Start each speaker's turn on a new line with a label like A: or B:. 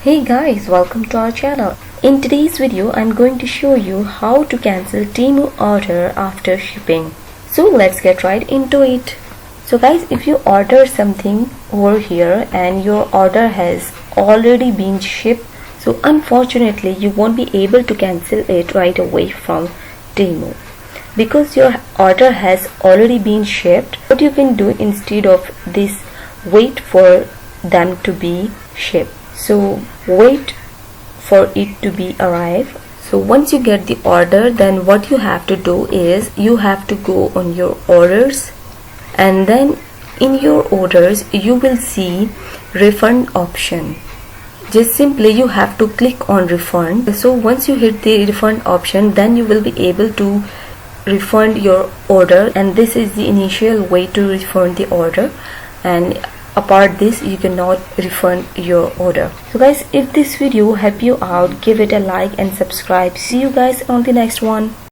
A: Hey guys, welcome to our channel. In today's video, I'm going to show you how to cancel Temu order after shipping. So let's get right into it. So guys, if you order something over here and your order has already been shipped, so unfortunately you won't be able to cancel it right away from Temu. Because your order has already been shipped, what you can do instead of this, wait for them to be shipped. So wait for it to be arrive. So once you get the order, then what you have to do is you have to go on your orders, and then in your orders you will see refund option. Just simply you have to click on refund. So once you hit the refund option, then you will be able to refund your order, and this is the initial way to refund the order, and apart this you cannot refund your order. So guys, if this video helped you out, give it a like and subscribe. See you guys on the next one.